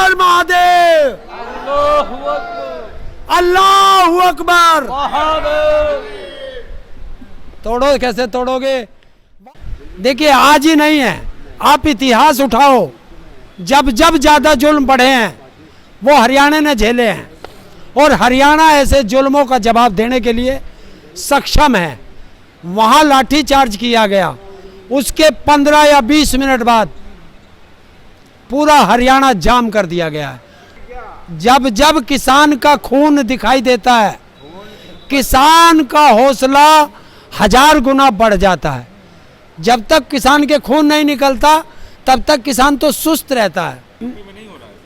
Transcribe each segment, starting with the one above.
हर महादेव, अल्लाहू अकबर। तोड़ो, कैसे तोड़ोगे? देखिए आज ही नहीं है, आप इतिहास उठाओ, जब जब ज्यादा जुल्म बढ़े हैं वो हरियाणा ने झेले हैं, और हरियाणा ऐसे जुल्मों का जवाब देने के लिए सक्षम है। वहां लाठी चार्ज किया गया, उसके 15 या 20 मिनट बाद पूरा हरियाणा जाम कर दिया गया है। जब जब किसान का खून दिखाई देता है, किसान का हौसला 1000 गुना बढ़ जाता है। जब तक किसान के खून नहीं निकलता तब तक किसान तो सुस्त रहता है।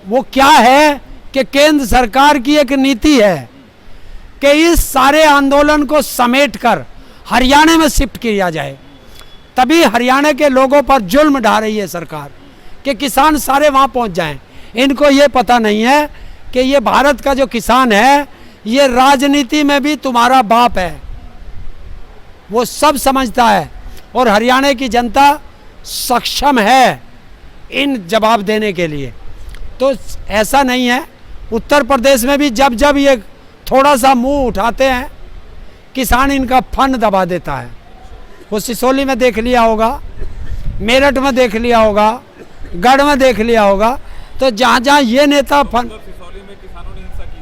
वो क्या है कि केंद्र सरकार की एक नीति है कि इस सारे आंदोलन को समेटकर हरियाणा में शिफ्ट किया जाए, तभी हरियाणा के लोगों पर जुल्म ढा रही है सरकार कि किसान सारे वहां पहुंच जाएं। इनको ये पता नहीं है कि ये भारत का जो किसान है ये राजनीति में भी तुम्हारा बाप है, वो सब समझता है, और हरियाणा की जनता सक्षम है इन जवाब देने के लिए। तो ऐसा नहीं है, उत्तर प्रदेश में भी जब जब ये थोड़ा सा मुंह उठाते हैं किसान इनका फन दबा देता है। वो सिसोली में देख लिया होगा, मेरठ में देख लिया होगा, गढ़ में देख लिया होगा। तो जहाँ जहाँ ये नेता फन, सिसोली में किसानों ने हिंसा की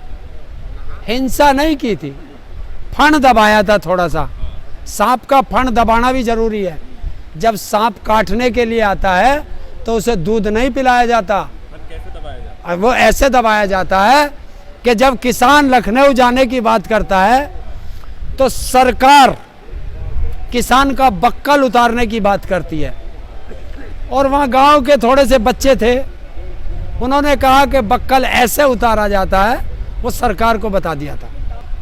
थी। हिंसा नहीं की थी, फन दबाया था थोड़ा सा। सांप का फन दबाना भी जरूरी है। जब सांप काटने के लिए आता है तो उसे दूध नहीं पिलाया जाता, कैसे दबाया जाता है? वो ऐसे दबाया जाता है कि जब किसान लखनऊ जाने की बात करता है तो सरकार किसान का बक्कल उतारने की बात करती है। और वहाँ गांव के थोड़े से बच्चे थे, उन्होंने कहा कि बक्कल ऐसे उतारा जाता है, वो सरकार को बता दिया था।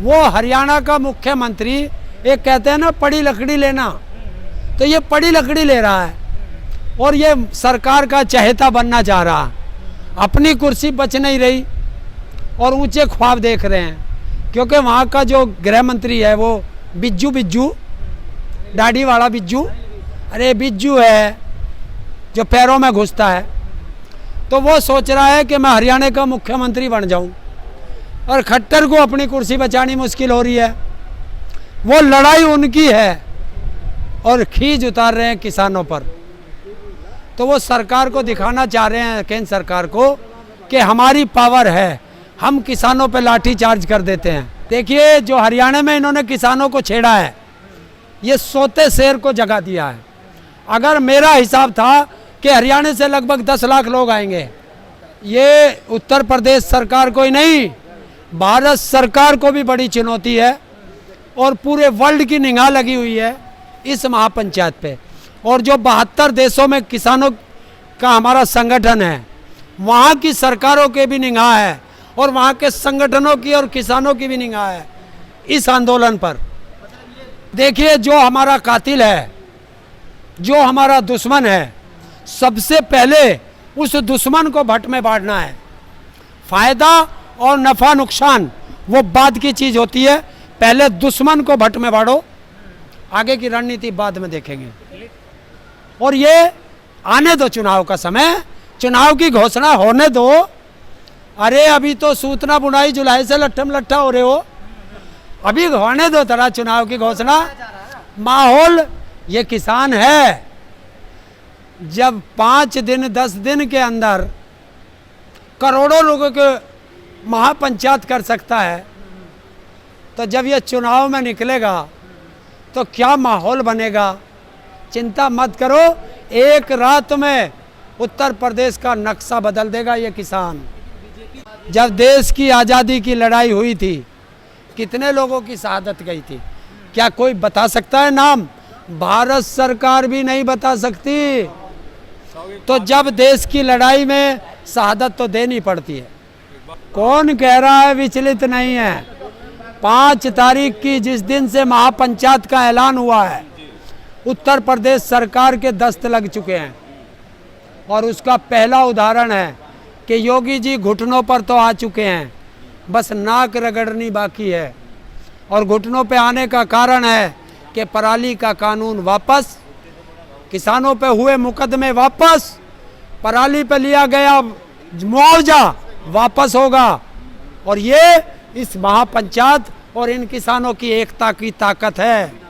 वो हरियाणा का मुख्यमंत्री एक कहते हैं ना पड़ी लकड़ी लेना, तो ये पड़ी लकड़ी ले रहा है और ये सरकार का चहेता बनना चाह रहा। अपनी कुर्सी बच नहीं रही और ऊंचे ख्वाब देख रहे हैं, क्योंकि वहाँ का जो गृह मंत्री है वो बिज्जू दाढ़ी वाला बिज्जू, अरे बिज्जू है जो पैरों में घुसता है, तो वो सोच रहा है कि मैं हरियाणा का मुख्यमंत्री बन जाऊं, और खट्टर को अपनी कुर्सी बचानी मुश्किल हो रही है। वो लड़ाई उनकी है और खींच उतार रहे हैं किसानों पर। तो वो सरकार को दिखाना चाह रहे हैं, केंद्र सरकार को, कि हमारी पावर है, हम किसानों पे लाठी चार्ज कर देते हैं। देखिए जो हरियाणा में इन्होंने किसानों को छेड़ा है, ये सोते शेर को जगा दिया है। अगर मेरा हिसाब था कि हरियाणा से लगभग 10 लाख लोग आएंगे, ये उत्तर प्रदेश सरकार को ही नहीं भारत सरकार को भी बड़ी चुनौती है, और पूरे वर्ल्ड की निगाह लगी हुई है इस महापंचायत पे। और जो 72 देशों में किसानों का हमारा संगठन है, वहाँ की सरकारों के भी निगाह है, और वहाँ के संगठनों की और किसानों की भी निगाह है इस आंदोलन पर। देखिए जो हमारा कातिल है, जो हमारा दुश्मन है, सबसे पहले उस दुश्मन को भट्ट में बांटना है। फायदा और नफा नुकसान वो बाद की चीज होती है, पहले दुश्मन को भट्ट में बांटो, आगे की रणनीति बाद में देखेंगे। और ये आने दो चुनाव का समय, चुनाव की घोषणा होने दो। अरे अभी तो सूतना बुनाई जुलाई से लट्ठम लट्ठा हो रहे हो, अभी होने दो तरह चुनाव की घोषणा। माहौल ये किसान है, जब 5 दिन 10 दिन के अंदर करोड़ों लोगों के महापंचायत कर सकता है, तो जब ये चुनाव में निकलेगा तो क्या माहौल बनेगा। चिंता मत करो, एक रात में उत्तर प्रदेश का नक्शा बदल देगा ये किसान। जब देश की आज़ादी की लड़ाई हुई थी, कितने लोगों की शहादत गई थी, क्या कोई बता सकता है नाम? भारत सरकार भी नहीं बता सकती। तो जब देश की लड़ाई में शहादत तो देनी पड़ती है। कौन कह रहा है विचलित नहीं है? 5 तारीख की जिस दिन से महापंचायत का ऐलान हुआ है, उत्तर प्रदेश सरकार के दस्त लग चुके हैं, और उसका पहला उदाहरण है कि योगी जी घुटनों पर तो आ चुके हैं, बस नाक रगड़नी बाकी है। और घुटनों पे आने का कारण है कि पराली का कानून वापस, किसानों पे हुए मुकदमे वापस, पराली पे लिया गया मुआवजा वापस होगा। और ये इस महापंचायत और इन किसानों की एकता की ताकत है।